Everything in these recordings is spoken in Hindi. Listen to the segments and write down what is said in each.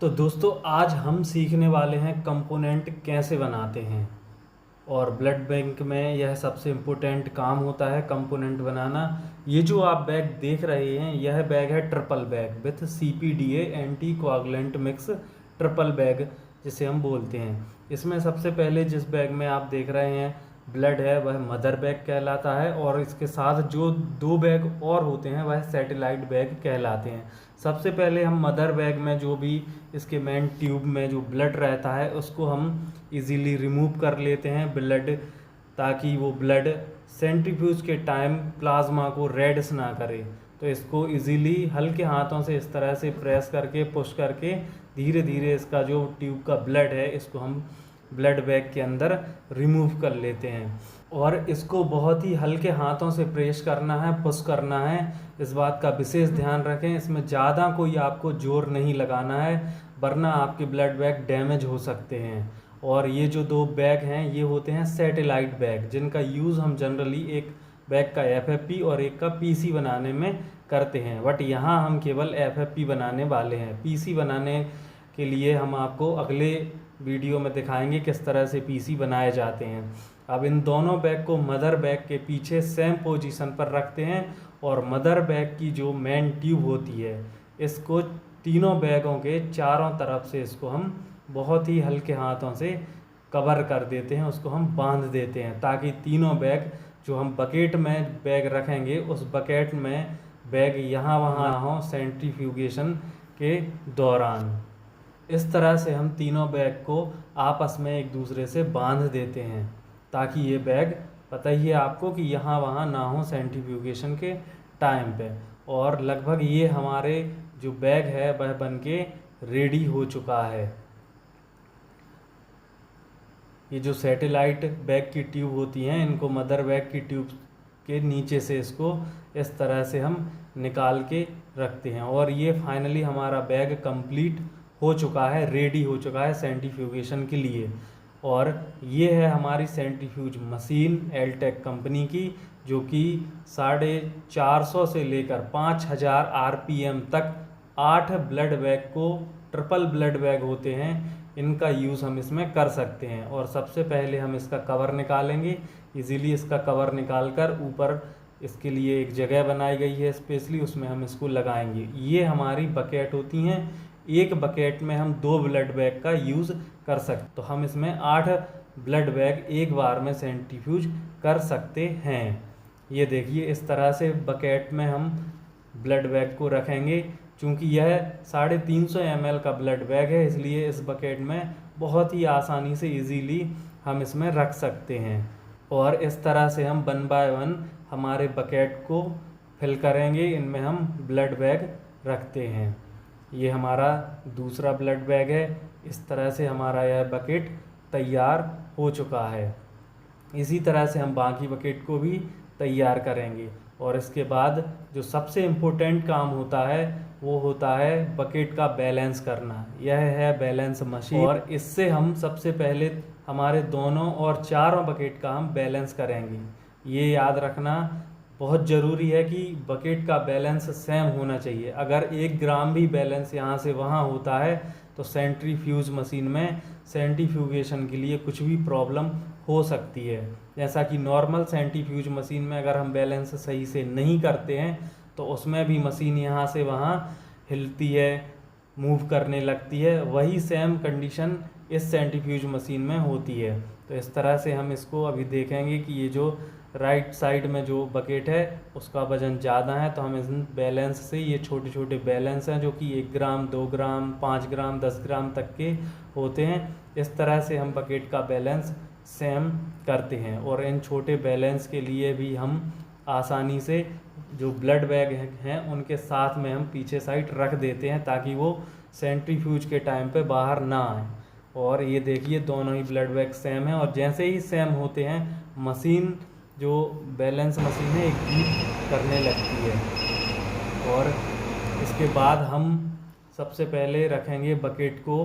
तो दोस्तों आज हम सीखने वाले हैं कंपोनेंट कैसे बनाते हैं। और ब्लड बैंक में यह सबसे इम्पोर्टेंट काम होता है कंपोनेंट बनाना। ये जो आप बैग देख रहे हैं यह बैग है triple bag with CPDA anti coagulant mix triple bag जिसे हम बोलते हैं। इसमें सबसे पहले जिस बैग में आप देख रहे हैं ब्लड है वह मदर बैग कहलाता है, और इसके साथ जो दो बैग और होते हैं वह सैटेलाइट बैग कहलाते हैं। सबसे पहले हम मदर बैग में जो भी इसके मेन ट्यूब में जो ब्लड रहता है उसको हम इजीली रिमूव कर लेते हैं ब्लड, ताकि वो ब्लड सेंट्रीफ्यूज के टाइम प्लाज्मा को रेड्स ना करे। तो इसको इजीली हल्के हाथों से इस तरह से प्रेस करके पुश करके धीरे धीरे इसका जो ट्यूब का ब्लड है इसको हम ब्लड बैग के अंदर रिमूव कर लेते हैं। और इसको बहुत ही हल्के हाथों से प्रेस करना है, पुश करना है। इस बात का विशेष ध्यान रखें, इसमें ज़्यादा कोई आपको जोर नहीं लगाना है वरना आपके ब्लड बैग डैमेज हो सकते हैं। और ये जो दो बैग हैं ये होते हैं सैटेलाइट बैग, जिनका यूज़ हम जनरली एक बैग का FFP और एक का PC बनाने में करते हैं। बट यहाँ हम केवल FFP बनाने वाले हैं। PC बनाने के लिए हम आपको अगले वीडियो में दिखाएंगे किस तरह से PC बनाए जाते हैं। अब इन दोनों बैग को मदर बैग के पीछे सेम पोजीशन पर रखते हैं, और मदर बैग की जो मेन ट्यूब होती है इसको तीनों बैगों के चारों तरफ से इसको हम बहुत ही हल्के हाथों से कवर कर देते हैं, उसको हम बांध देते हैं, ताकि तीनों बैग जो हम बकेट में बैग रखेंगे उस बकेट में बैग यहाँ वहाँ ना हो सेंट्रीफ्यूगेशन के दौरान। इस तरह से हम तीनों बैग को आपस में एक दूसरे से बांध देते हैं, ताकि ये बैग पता ही है आपको कि यहाँ वहाँ ना हो सेंट्रीफ्यूगेशन के टाइम पे। और लगभग ये हमारे जो बैग है वह बन के रेडी हो चुका है। ये जो सैटेलाइट बैग की ट्यूब होती हैं इनको मदर बैग की ट्यूब के नीचे से इसको इस तरह से हम निकाल के रखते हैं। और ये फाइनली हमारा बैग कंप्लीट हो चुका है, रेडी हो चुका है सेंट्रीफ्यूगेशन के लिए। और ये है हमारी सेंट्रीफ्यूज मशीन एलटेक कंपनी की, जो कि 450 से लेकर 5000 RPM तक 8 ब्लड बैग को, ट्रिपल ब्लड बैग होते हैं, इनका यूज़ हम इसमें कर सकते हैं। और सबसे पहले हम इसका कवर निकालेंगे। इजीली इसका कवर निकाल कर ऊपर इसके लिए एक जगह बनाई गई है स्पेशली, उसमें हम इसको लगाएंगे। ये हमारी बकेट होती हैं, एक बकेट में हम 2 ब्लड बैग का यूज़ कर सकते, तो हम इसमें 8 ब्लड बैग एक बार में सेंट्रीफ्यूज कर सकते हैं। ये देखिए इस तरह से बकेट में हम ब्लड बैग को रखेंगे। चूँकि यह 350 ml का ब्लड बैग है इसलिए इस बकेट में बहुत ही आसानी से इजीली हम इसमें रख सकते हैं। और इस तरह से हम 1 बाय 1 हमारे बकेट को फिल करेंगे, इनमें हम ब्लड बैग रखते हैं। ये हमारा दूसरा ब्लड बैग है। इस तरह से हमारा यह बकेट तैयार हो चुका है। इसी तरह से हम बाकी बकेट को भी तैयार करेंगे। और इसके बाद जो सबसे इम्पोर्टेंट काम होता है वो होता है बकेट का बैलेंस करना। यह है बैलेंस मशीन, और इससे हम सबसे पहले हमारे दोनों और चारों बकेट का हम बैलेंस करेंगे। ये याद रखना बहुत ज़रूरी है कि बकेट का बैलेंस सेम होना चाहिए। अगर 1 ग्राम भी बैलेंस यहाँ से वहाँ होता है तो सेंट्रीफ्यूज मशीन में सेंट्रीफ्यूगेशन के लिए कुछ भी प्रॉब्लम हो सकती है। जैसा कि नॉर्मल सेंट्रीफ्यूज मशीन में अगर हम बैलेंस सही से नहीं करते हैं तो उसमें भी मशीन यहाँ से वहाँ हिलती है, मूव करने लगती है। वही सेम कंडीशन इस सेंट्रीफ्यूज मशीन में होती है। तो इस तरह से हम इसको अभी देखेंगे कि ये जो राइट साइड में जो बकेट है उसका वज़न ज़्यादा है, तो हम इस बैलेंस से, ये छोटे छोटे बैलेंस हैं जो कि 1 ग्राम 2 ग्राम 5 ग्राम 10 ग्राम तक के होते हैं, इस तरह से हम बकेट का बैलेंस सेम करते हैं। और इन छोटे बैलेंस के लिए भी हम आसानी से जो ब्लड बैग हैं उनके साथ में हम पीछे साइड रख देते हैं, ताकि वो सेंट्रीफ्यूज के टाइम पे बाहर ना आए। और ये देखिए दोनों ही ब्लड बैग सेम हैं, और जैसे ही सेम होते हैं मशीन, जो बैलेंस मशीन है, एक बीप करने लगती है। और इसके बाद हम सबसे पहले रखेंगे बकेट को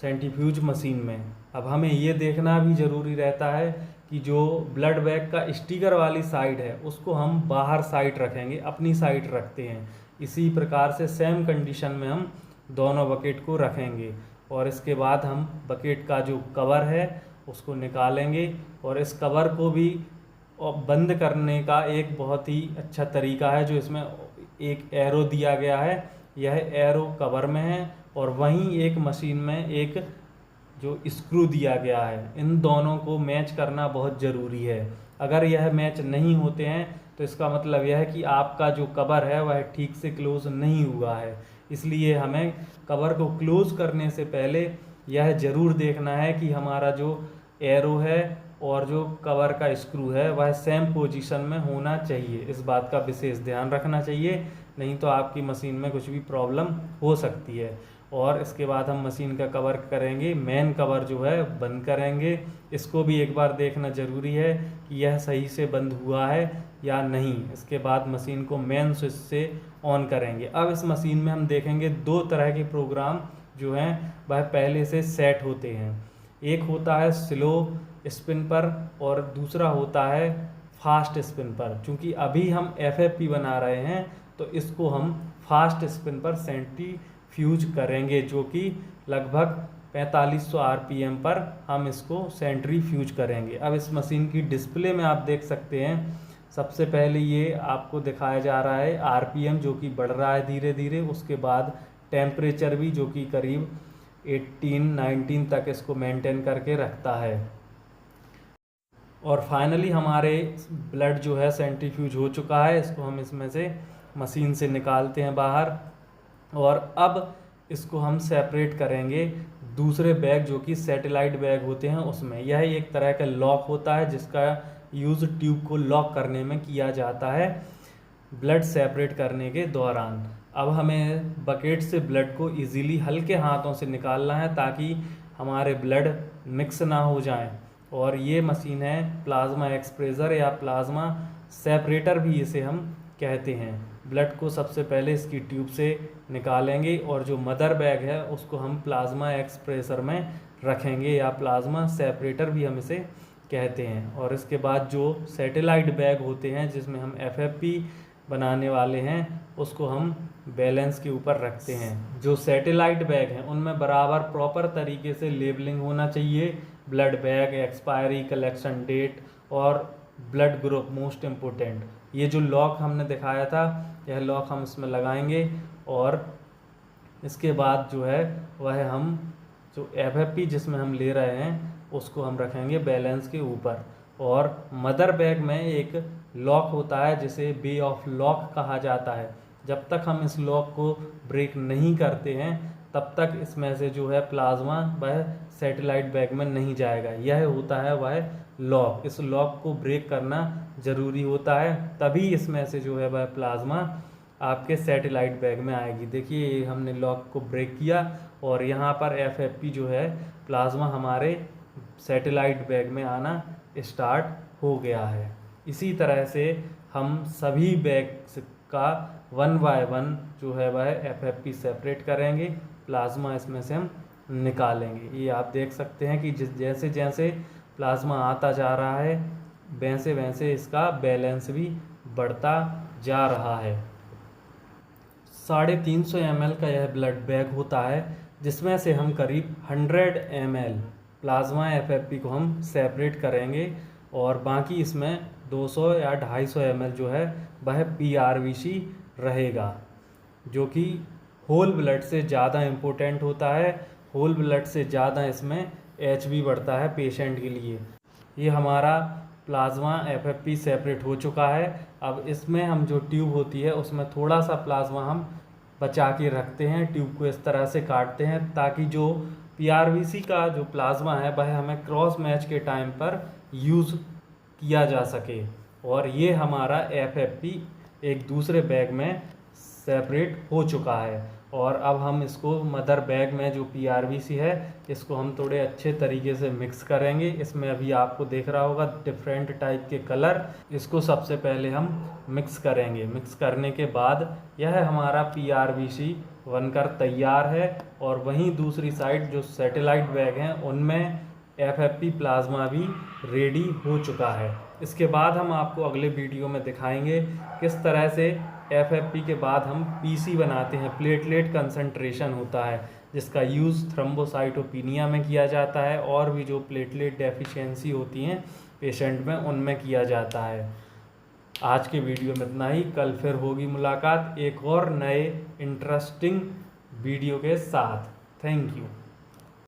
सेंट्रीफ्यूज मशीन में। अब हमें ये देखना भी ज़रूरी रहता है कि जो ब्लड बैग का स्टिकर वाली साइड है उसको हम बाहर साइड रखेंगे, अपनी साइड रखते हैं। इसी प्रकार से सेम कंडीशन में हम दोनों बकेट को रखेंगे और इसके बाद हम बकेट का जो कवर है उसको निकालेंगे। और इस कवर को भी बंद करने का एक बहुत ही अच्छा तरीका है, जो इसमें एक एरो दिया गया है, यह एरो कवर में है और वहीं एक मशीन में एक जो स्क्रू दिया गया है। इन दोनों को मैच करना बहुत ज़रूरी है। अगर यह मैच नहीं होते हैं तो इसका मतलब यह है कि आपका जो कवर है वह ठीक से क्लोज नहीं हुआ है। इसलिए हमें कवर को क्लोज करने से पहले यह ज़रूर देखना है कि हमारा जो एरो है और जो कवर का स्क्रू है वह सेम पोजीशन में होना चाहिए। इस बात का विशेष ध्यान रखना चाहिए, नहीं तो आपकी मशीन में कुछ भी प्रॉब्लम हो सकती है। और इसके बाद हम मशीन का कवर करेंगे, मेन कवर जो है बंद करेंगे। इसको भी एक बार देखना ज़रूरी है कि यह सही से बंद हुआ है या नहीं। इसके बाद मशीन को मेन स्विच से ऑन करेंगे। अब इस मशीन में हम देखेंगे दो तरह के प्रोग्राम जो हैं वह पहले से सेट होते हैं। एक होता है स्लो स्पिन पर और दूसरा होता है फास्ट स्पिन पर। चूँकि अभी हम FFP बना रहे हैं तो इसको हम फास्ट स्पिन पर सेंट्रीफ्यूज करेंगे, जो कि लगभग 4500 RPM पर हम इसको सेंट्रीफ्यूज करेंगे। अब इस मशीन की डिस्प्ले में आप देख सकते हैं, सबसे पहले ये आपको दिखाया जा रहा है RPM जो कि बढ़ रहा है धीरे धीरे। उसके बाद टेम्परेचर भी जो कि करीब 18-19 तक इसको मेंटेन करके रखता है। और फाइनली हमारे ब्लड जो है सेंट्रीफ्यूज हो चुका है। इसको हम इसमें से मशीन से निकालते हैं बाहर और अब इसको हम सेपरेट करेंगे दूसरे बैग जो कि सैटेलाइट बैग होते हैं उसमें। यह एक तरह का लॉक होता है जिसका यूज़ ट्यूब को लॉक करने में किया जाता है ब्लड सेपरेट करने के दौरान। अब हमें बकेट से ब्लड को इजीली हल्के हाथों से निकालना है ताकि हमारे ब्लड मिक्स ना हो जाएं। और ये मशीन है प्लाज्मा एक्सप्रेसर या प्लाज्मा सेपरेटर भी इसे हम कहते हैं। ब्लड को सबसे पहले इसकी ट्यूब से निकालेंगे और जो मदर बैग है उसको हम प्लाज्मा एक्सप्रेसर में रखेंगे या प्लाज्मा सेपरेटर भी हम इसे कहते हैं। और इसके बाद जो सैटेलाइट बैग होते हैं जिसमें हम FFP बनाने वाले हैं उसको हम बैलेंस के ऊपर रखते हैं। जो सैटेलाइट बैग हैं उनमें बराबर प्रॉपर तरीके से लेबलिंग होना चाहिए, blood bag, expiry, collection date और ब्लड ग्रुप मोस्ट इम्पोर्टेंट। ये जो लॉक हमने दिखाया था यह लॉक हम इसमें लगाएंगे और इसके बाद जो है वह हम जो FFP जिसमें हम ले रहे हैं उसको हम रखेंगे बैलेंस के ऊपर। और मदर बैग में एक लॉक होता है जिसे बे ऑफ लॉक कहा जाता है। जब तक हम इस लॉक को ब्रेक नहीं करते हैं तब तक इसमें से जो है प्लाज्मा वह सैटेलाइट बैग में नहीं जाएगा। यह होता है वह लॉक। इस लॉक को ब्रेक करना ज़रूरी होता है, तभी इसमें से जो है वह प्लाज्मा आपके सैटेलाइट बैग में आएगी। देखिए हमने लॉक को ब्रेक किया और यहाँ पर FFP जो है प्लाज्मा हमारे सैटेलाइट बैग में आना स्टार्ट हो गया है। इसी तरह से हम सभी बैग्स का 1 बाय 1 जो है वह FFP सेपरेट करेंगे, प्लाज्मा इसमें से हम निकालेंगे। ये आप देख सकते हैं कि जैसे जैसे प्लाज्मा आता जा रहा है वैसे वैसे इसका बैलेंस भी बढ़ता जा रहा है। 350 ml का यह ब्लड बैग होता है जिसमें से हम करीब 100 ml प्लाज्मा FFP को हम सेपरेट करेंगे और बाकी इसमें 200 या 250 ml जो है वह PRVC रहेगा, जो कि होल ब्लड से ज़्यादा इम्पोर्टेंट होता है। होल ब्लड से ज़्यादा इसमें HB बढ़ता है पेशेंट के लिए। ये हमारा प्लाज्मा FFP सेपरेट हो चुका है। अब इसमें हम जो ट्यूब होती है उसमें थोड़ा सा प्लाज्मा हम बचा के रखते हैं। ट्यूब को इस तरह से काटते हैं ताकि जो PRVC का जो प्लाज्मा है वह हमें क्रॉस मैच के टाइम पर यूज़ किया जा सके। और ये हमारा FFP एक दूसरे बैग में सेपरेट हो चुका है। और अब हम इसको मदर बैग में जो PRVC है इसको हम थोड़े अच्छे तरीके से मिक्स करेंगे। इसमें अभी आपको देख रहा होगा डिफरेंट टाइप के कलर। इसको सबसे पहले हम मिक्स करेंगे। मिक्स करने के बाद यह हमारा PRVC बनकर तैयार है। और वहीं दूसरी साइड जो सैटेलाइट बैग हैं उनमें FFP प्लाज्मा भी रेडी हो चुका है। इसके बाद हम आपको अगले वीडियो में दिखाएंगे किस तरह से FFP के बाद हम PC बनाते हैं, प्लेटलेट कंसंट्रेशन होता है, जिसका यूज़ थ्रोम्बोसाइटोपिनिया में किया जाता है और भी जो प्लेटलेट डेफिशिएंसी होती हैं पेशेंट में उनमें किया जाता है। आज के वीडियो में इतना ही। कल फिर होगी मुलाकात एक और नए इंटरेस्टिंग वीडियो के साथ। Thank you.